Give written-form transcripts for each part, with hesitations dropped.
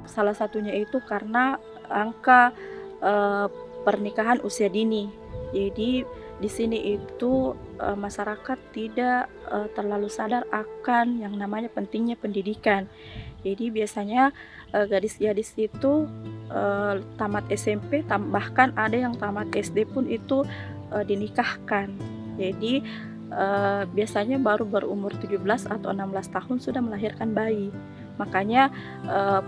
salah satunya itu karena angka, eee, pernikahan usia dini. Jadi di sini itu, masyarakat tidak, terlalu sadar akan yang namanya pentingnya pendidikan. Jadi biasanya, gadis-gadis itu, tamat SMP, bahkan ada yang tamat SD pun itu, dinikahkan. Jadi, biasanya baru berumur 17 atau 16 tahun sudah melahirkan bayi. Makanya,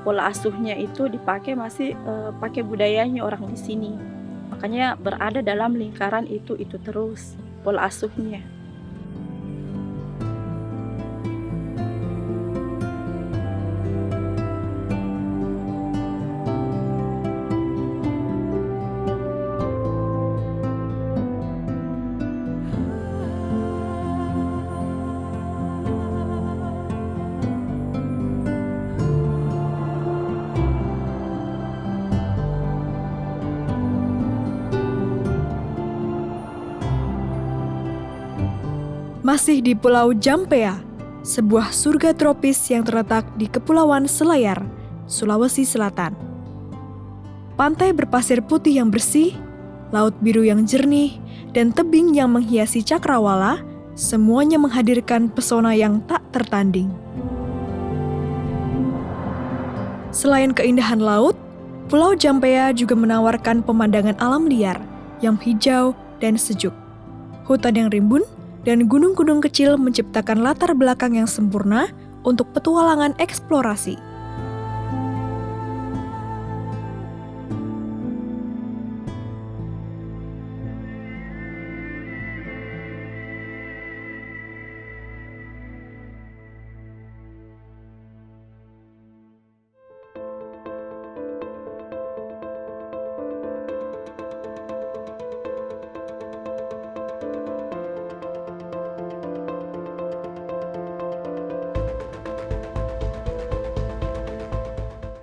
pola asuhnya itu dipakai masih, pakai budayanya orang di sini. Makanya berada dalam lingkaran itu terus pola asuhnya. Masih di Pulau Jampea, sebuah surga tropis yang terletak di Kepulauan Selayar, Sulawesi Selatan. Pantai berpasir putih yang bersih, laut biru yang jernih, dan tebing yang menghiasi cakrawala, semuanya menghadirkan pesona yang tak tertanding. Selain keindahan laut, Pulau Jampea juga menawarkan pemandangan alam liar yang hijau dan sejuk. Hutan yang rimbun dan gunung-gunung kecil menciptakan latar belakang yang sempurna untuk petualangan eksplorasi.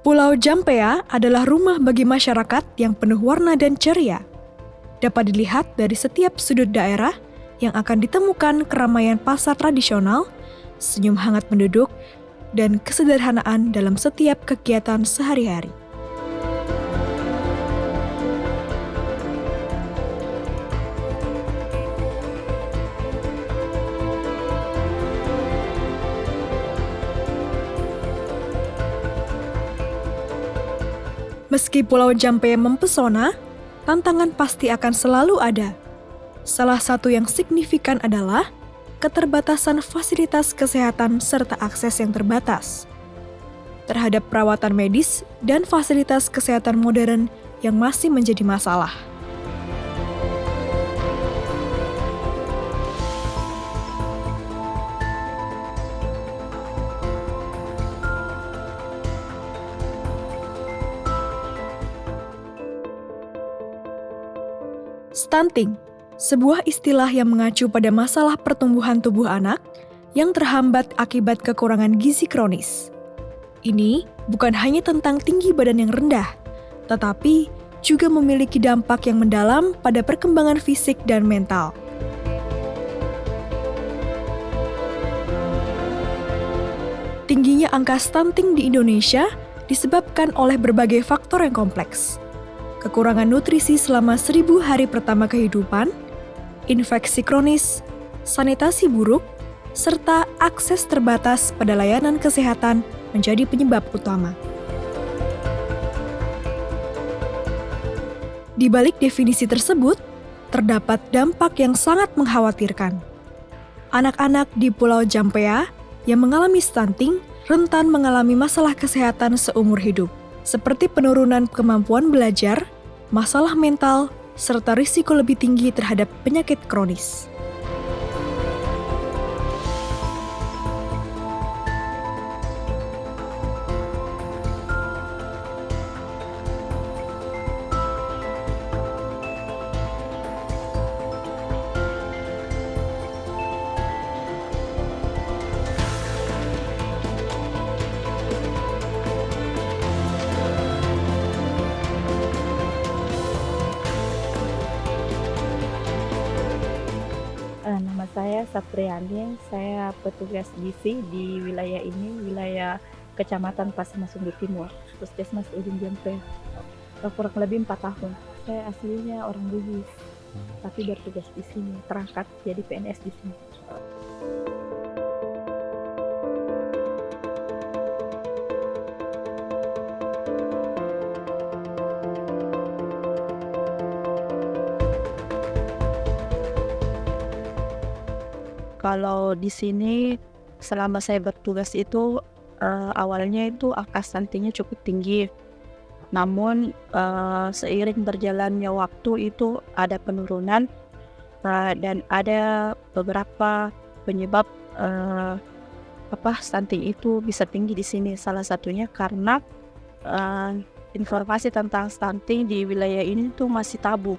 Pulau Jampea adalah rumah bagi masyarakat yang penuh warna dan ceria. Dapat dilihat dari setiap sudut daerah yang akan ditemukan keramaian pasar tradisional, senyum hangat penduduk, dan kesederhanaan dalam setiap kegiatan sehari-hari. Meski Pulau Jampea mempesona, tantangan pasti akan selalu ada. Salah satu yang signifikan adalah keterbatasan fasilitas kesehatan serta akses yang terbatas terhadap perawatan medis dan fasilitas kesehatan modern yang masih menjadi masalah. Stunting, sebuah istilah yang mengacu pada masalah pertumbuhan tubuh anak yang terhambat akibat kekurangan gizi kronis. Ini bukan hanya tentang tinggi badan yang rendah, tetapi juga memiliki dampak yang mendalam pada perkembangan fisik dan mental. Tingginya angka stunting di Indonesia disebabkan oleh berbagai faktor yang kompleks. Kekurangan nutrisi selama 1000 hari pertama kehidupan, infeksi kronis, sanitasi buruk, serta akses terbatas pada layanan kesehatan menjadi penyebab utama. Di balik definisi tersebut, terdapat dampak yang sangat mengkhawatirkan. Anak-anak di Pulau Jampea yang mengalami stunting rentan mengalami masalah kesehatan seumur hidup, seperti penurunan kemampuan belajar, masalah mental, serta risiko lebih tinggi terhadap penyakit kronis. Nama saya Sapriani, saya petugas gizi di wilayah ini, wilayah Kecamatan Pasir Timur, Puskesmas Ujung Jampe. Kurang lebih 4 tahun. Saya aslinya orang Bugis, tapi bertugas di sini, terangkat jadi PNS di sini. Kalau di sini selama saya bertugas itu awalnya itu angka stuntingnya cukup tinggi. Namun seiring berjalannya waktu itu ada penurunan dan ada beberapa penyebab stunting itu bisa tinggi di sini. Salah satunya karena informasi tentang stunting di wilayah ini tuh masih tabu.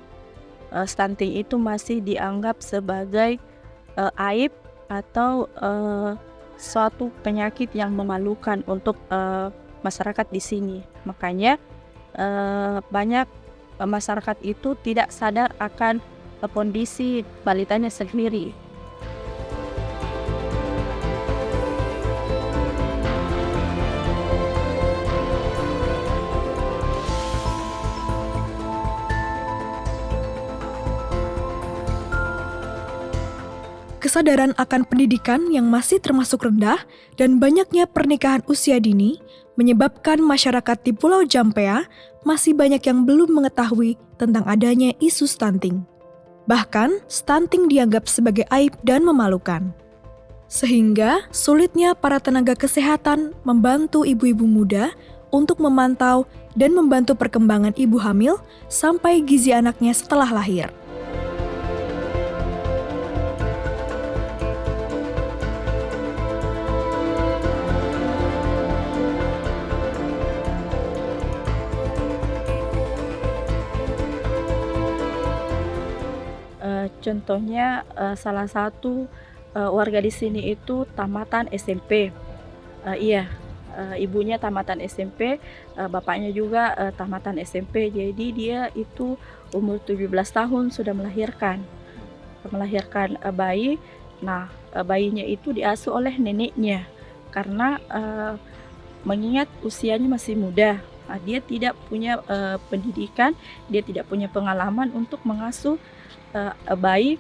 Stunting itu masih dianggap sebagai aib atau suatu penyakit yang memalukan untuk masyarakat di sini. Makanya banyak masyarakat itu tidak sadar akan kondisi balitanya sendiri. Kesadaran akan pendidikan yang masih termasuk rendah dan banyaknya pernikahan usia dini menyebabkan masyarakat di Pulau Jampea masih banyak yang belum mengetahui tentang adanya isu stunting. Bahkan, stunting dianggap sebagai aib dan memalukan. Sehingga sulitnya para tenaga kesehatan membantu ibu-ibu muda untuk memantau dan membantu perkembangan ibu hamil sampai gizi anaknya setelah lahir. Contohnya salah satu warga di sini itu tamatan SMP. Iya, ibunya tamatan SMP, bapaknya juga tamatan SMP. Jadi dia itu umur 17 tahun sudah melahirkan bayi. Nah, bayinya itu diasuh oleh neneknya karena mengingat usianya masih muda. Dia tidak punya pendidikan, dia tidak punya pengalaman untuk mengasuh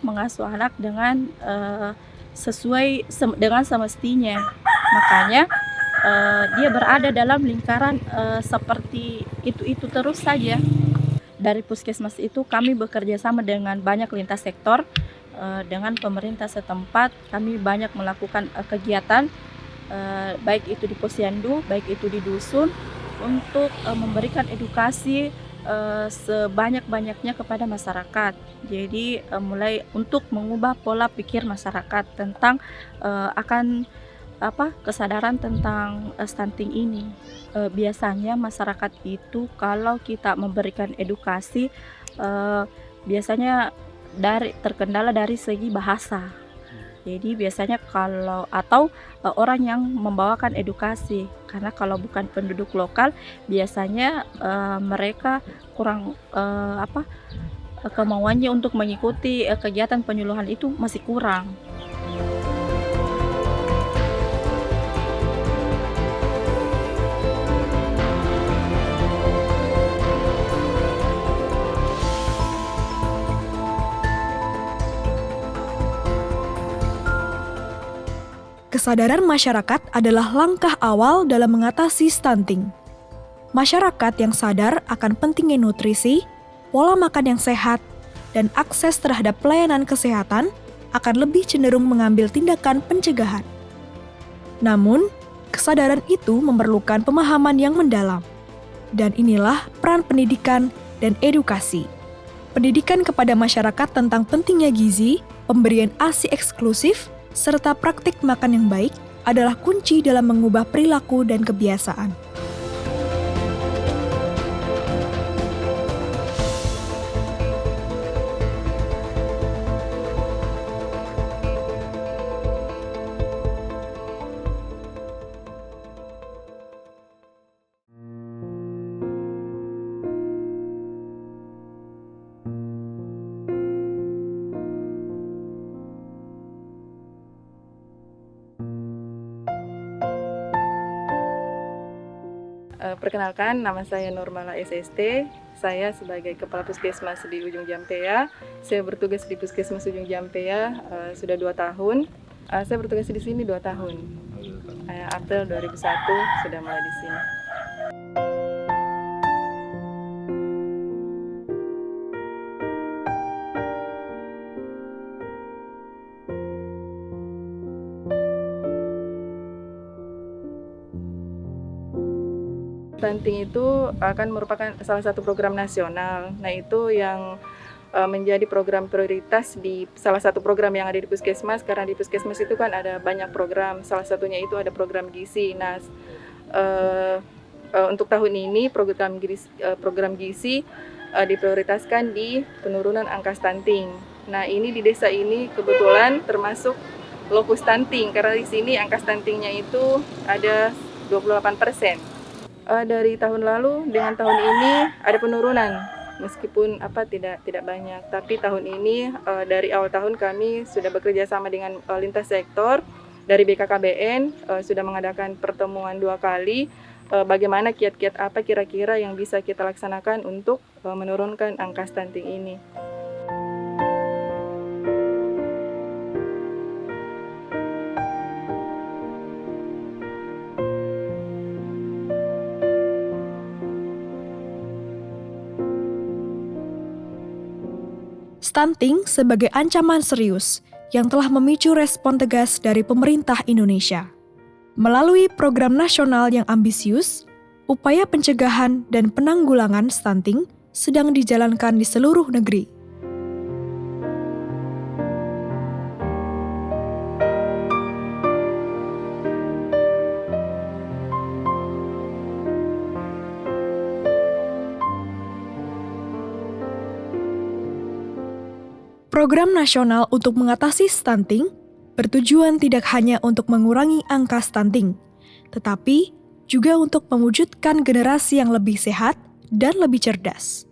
mengasuh anak dengan sesuai dengan semestinya. Makanya dia berada dalam lingkaran seperti itu terus saja. Dari puskesmas itu kami bekerja sama dengan banyak lintas sektor, dengan pemerintah setempat. Kami banyak melakukan kegiatan baik itu di posyandu, baik itu di dusun, untuk memberikan edukasi sebanyak-banyaknya kepada masyarakat. Jadi mulai untuk mengubah pola pikir masyarakat tentang akan kesadaran tentang stunting ini. Biasanya masyarakat itu kalau kita memberikan edukasi biasanya terkendala dari segi bahasa. Jadi biasanya orang yang membawakan edukasi, karena kalau bukan penduduk lokal biasanya mereka kurang kemauannya untuk mengikuti kegiatan penyuluhan itu masih kurang. Kesadaran masyarakat adalah langkah awal dalam mengatasi stunting. Masyarakat yang sadar akan pentingnya nutrisi, pola makan yang sehat, dan akses terhadap pelayanan kesehatan akan lebih cenderung mengambil tindakan pencegahan. Namun, kesadaran itu memerlukan pemahaman yang mendalam. Dan inilah peran pendidikan dan edukasi. Pendidikan kepada masyarakat tentang pentingnya gizi, pemberian ASI eksklusif, serta praktik makan yang baik adalah kunci dalam mengubah perilaku dan kebiasaan. Perkenalkan, nama saya Nurmala SST. Saya sebagai Kepala Puskesmas di Ujung Jampea. Saya bertugas di Puskesmas Ujung Jampea sudah 2 tahun. Saya bertugas di sini 2 tahun. April 2001 sudah mulai di sini. Stunting itu akan merupakan salah satu program nasional. Nah, itu yang menjadi program prioritas di salah satu program yang ada di Puskesmas, karena di Puskesmas itu kan ada banyak program, salah satunya itu ada program gizi. Nah, untuk tahun ini program gizi diprioritaskan di penurunan angka stunting. Nah, ini di desa ini kebetulan termasuk lokus stunting, karena di sini angka stuntingnya itu ada 28%. Dari tahun lalu dengan tahun ini ada penurunan, meskipun tidak banyak, tapi tahun ini dari awal tahun kami sudah bekerja sama dengan lintas sektor dari BKKBN, sudah mengadakan pertemuan 2 kali, bagaimana kiat-kiat apa kira-kira yang bisa kita laksanakan untuk menurunkan angka stunting ini. Stunting sebagai ancaman serius yang telah memicu respon tegas dari pemerintah Indonesia. Melalui program nasional yang ambisius, upaya pencegahan dan penanggulangan stunting sedang dijalankan di seluruh negeri. Program nasional untuk mengatasi stunting bertujuan tidak hanya untuk mengurangi angka stunting, tetapi juga untuk mewujudkan generasi yang lebih sehat dan lebih cerdas.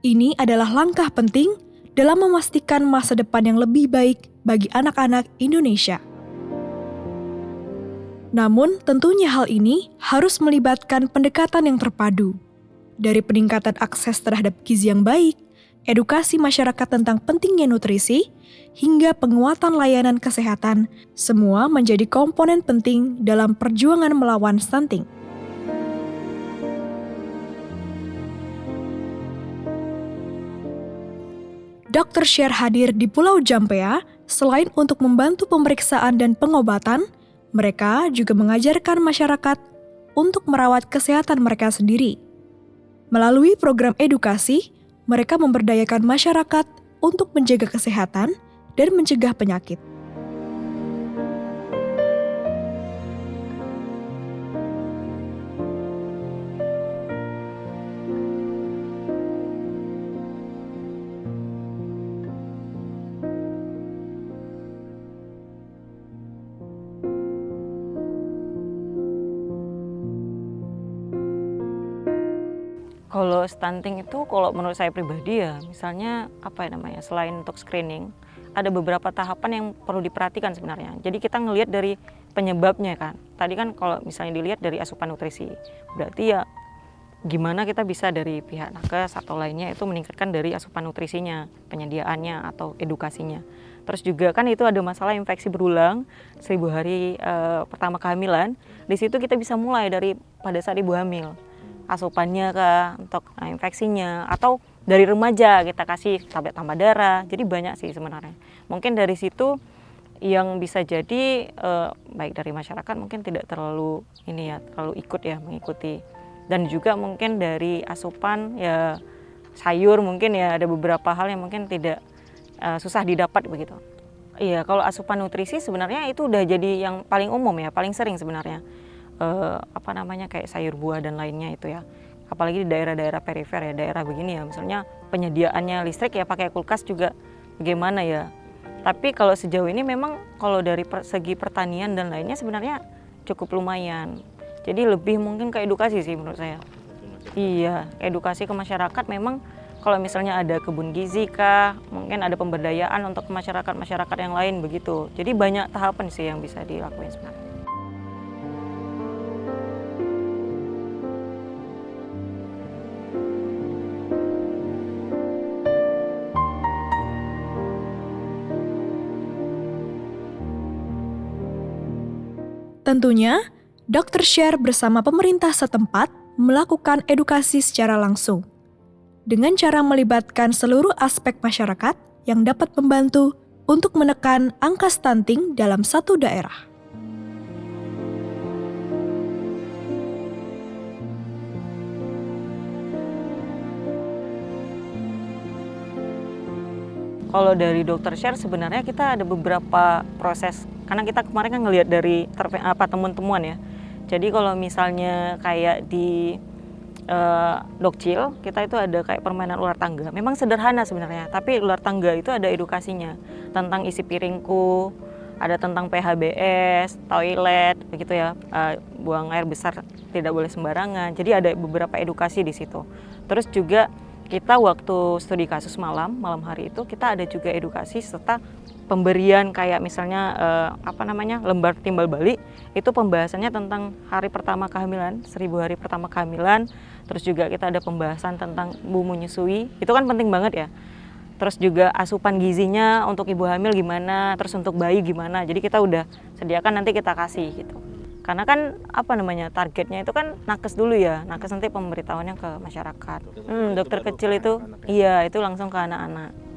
Ini adalah langkah penting dalam memastikan masa depan yang lebih baik bagi anak-anak Indonesia. Namun, tentunya hal ini harus melibatkan pendekatan yang terpadu, dari peningkatan akses terhadap gizi yang baik, edukasi masyarakat tentang pentingnya nutrisi, hingga penguatan layanan kesehatan, semua menjadi komponen penting dalam perjuangan melawan stunting. Dr. Sher hadir di Pulau Jampea selain untuk membantu pemeriksaan dan pengobatan, mereka juga mengajarkan masyarakat untuk merawat kesehatan mereka sendiri. Melalui program edukasi, mereka memberdayakan masyarakat untuk menjaga kesehatan dan mencegah penyakit. Kalau stunting itu kalau menurut saya pribadi ya, misalnya selain untuk screening, ada beberapa tahapan yang perlu diperhatikan sebenarnya. Jadi kita ngelihat dari penyebabnya kan. Tadi kan kalau misalnya dilihat dari asupan nutrisi, berarti ya gimana kita bisa dari pihak nakes atau lainnya itu meningkatkan dari asupan nutrisinya, penyediaannya atau edukasinya. Terus juga kan itu ada masalah infeksi berulang 1000 hari pertama kehamilan. Di situ kita bisa mulai dari pada saat ibu hamil. Asupannya untuk infeksinya, atau dari remaja kita kasih tablet tambah darah. Jadi banyak sih sebenarnya. Mungkin dari situ yang bisa jadi baik dari masyarakat mungkin tidak terlalu mengikuti. Dan juga mungkin dari asupan ya sayur, mungkin ya ada beberapa hal yang mungkin tidak susah didapat begitu. Iya, kalau asupan nutrisi sebenarnya itu udah jadi yang paling umum ya, paling sering sebenarnya. Kayak sayur buah dan lainnya itu ya, apalagi di daerah-daerah perifer ya, daerah begini ya, misalnya penyediaannya listrik ya pakai kulkas juga bagaimana ya. Tapi kalau sejauh ini memang kalau dari segi pertanian dan lainnya sebenarnya cukup lumayan. Jadi lebih mungkin ke edukasi sih menurut saya. Iya, edukasi ke masyarakat. Memang kalau misalnya ada kebun gizi kah, mungkin ada pemberdayaan untuk masyarakat yang lain begitu. Jadi banyak tahapan sih yang bisa dilakuin sebenarnya. Tentunya, Dr. Sher bersama pemerintah setempat melakukan edukasi secara langsung dengan cara melibatkan seluruh aspek masyarakat yang dapat membantu untuk menekan angka stunting dalam satu daerah. Kalau dari Dokter Share sebenarnya kita ada beberapa proses, karena kita kemarin kan ngelihat dari temuan-temuan ya. Jadi kalau misalnya kayak di Dokcil, kita itu ada kayak permainan ular tangga. Memang sederhana sebenarnya, tapi ular tangga itu ada edukasinya tentang isi piringku, ada tentang PHBS, toilet, begitu ya, buang air besar tidak boleh sembarangan. Jadi ada beberapa edukasi di situ. Terus juga kita waktu studi kasus malam hari itu kita ada juga edukasi serta pemberian kayak misalnya lembar timbal balik, itu pembahasannya tentang hari pertama kehamilan, 1000 hari pertama kehamilan. Terus juga kita ada pembahasan tentang ibu menyusui, itu kan penting banget ya. Terus juga asupan gizinya untuk ibu hamil gimana, terus untuk bayi gimana. Jadi kita udah sediakan, nanti kita kasih gitu. Karena kan targetnya itu kan nakes dulu ya, nakes nanti pemberitahuannya ke masyarakat. Dokter kecil itu, iya itu langsung ke anak-anak.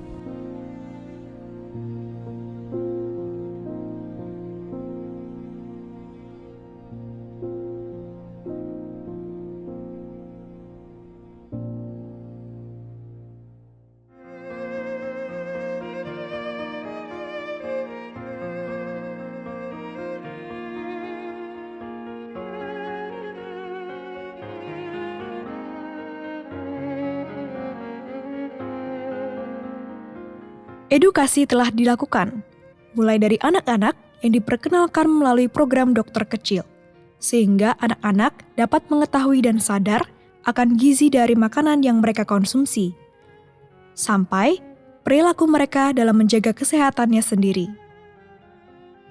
Edukasi telah dilakukan, mulai dari anak-anak yang diperkenalkan melalui program dokter kecil, sehingga anak-anak dapat mengetahui dan sadar akan gizi dari makanan yang mereka konsumsi, sampai perilaku mereka dalam menjaga kesehatannya sendiri.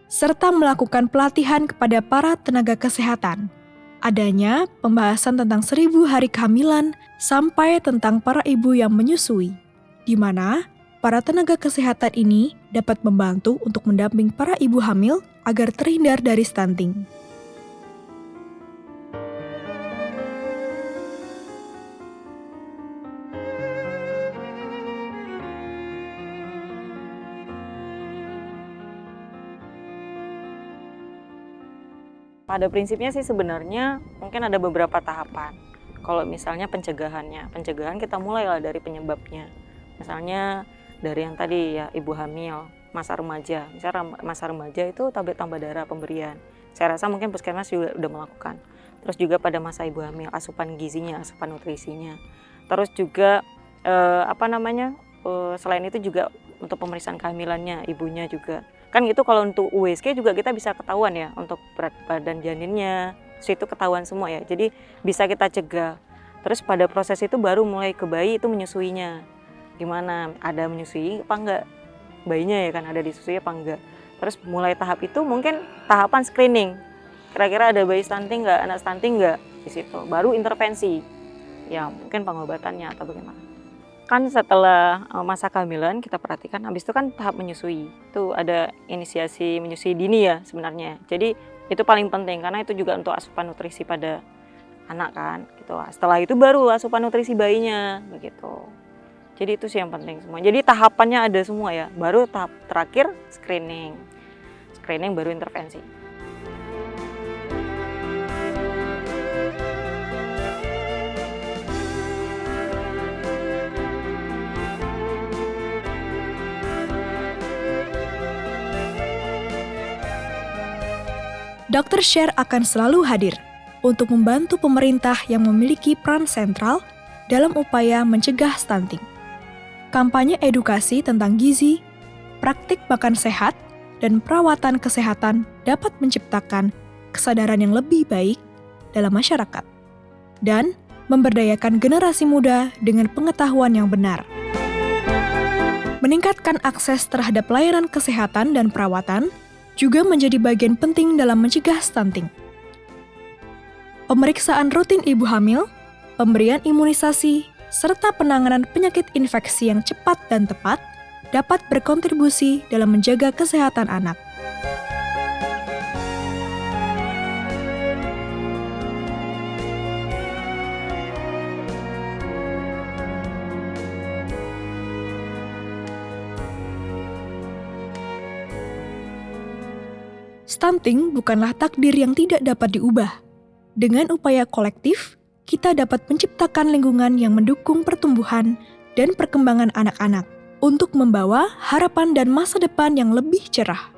Serta melakukan pelatihan kepada para tenaga kesehatan, adanya pembahasan tentang 1000 hari kehamilan sampai tentang para ibu yang menyusui, di mana para tenaga kesehatan ini dapat membantu untuk mendamping para ibu hamil agar terhindar dari stunting. Pada prinsipnya sih sebenarnya mungkin ada beberapa tahapan. Kalau misalnya pencegahan kita mulailah dari penyebabnya. Misalnya dari yang tadi ya, ibu hamil, masa remaja. Misalnya masa remaja itu tablet tambah darah pemberian. Saya rasa mungkin puskesmas juga udah melakukan. Terus juga pada masa ibu hamil, asupan gizinya, asupan nutrisinya. Terus juga selain itu juga untuk pemeriksaan kehamilannya, ibunya juga. Kan itu kalau untuk USG juga kita bisa ketahuan ya, untuk berat badan janinnya, itu ketahuan semua ya. Jadi bisa kita cegah. Terus pada proses itu baru mulai ke bayi itu menyusuinya. Gimana, ada menyusui apa enggak bayinya ya kan, ada disusui apa enggak. Terus mulai tahap itu mungkin tahapan screening, kira-kira ada bayi stunting enggak, anak stunting enggak, di situ baru intervensi ya, mungkin pengobatannya atau bagaimana. Kan setelah masa kehamilan kita perhatikan, habis itu kan tahap menyusui, itu ada inisiasi menyusui dini ya sebenarnya. Jadi itu paling penting karena itu juga untuk asupan nutrisi pada anak kan gitu. Setelah itu baru asupan nutrisi bayinya begitu. Jadi itu sih yang penting semua. Jadi tahapannya ada semua ya. Baru tahap terakhir screening. Screening baru intervensi. Dr. Sher akan selalu hadir untuk membantu pemerintah yang memiliki peran sentral dalam upaya mencegah stunting. Kampanye edukasi tentang gizi, praktik makan sehat, dan perawatan kesehatan dapat menciptakan kesadaran yang lebih baik dalam masyarakat dan memberdayakan generasi muda dengan pengetahuan yang benar. Meningkatkan akses terhadap layanan kesehatan dan perawatan juga menjadi bagian penting dalam mencegah stunting. Pemeriksaan rutin ibu hamil, pemberian imunisasi, serta penanganan penyakit infeksi yang cepat dan tepat dapat berkontribusi dalam menjaga kesehatan anak. Stunting bukanlah takdir yang tidak dapat diubah. Dengan upaya kolektif, kita dapat menciptakan lingkungan yang mendukung pertumbuhan dan perkembangan anak-anak untuk membawa harapan dan masa depan yang lebih cerah.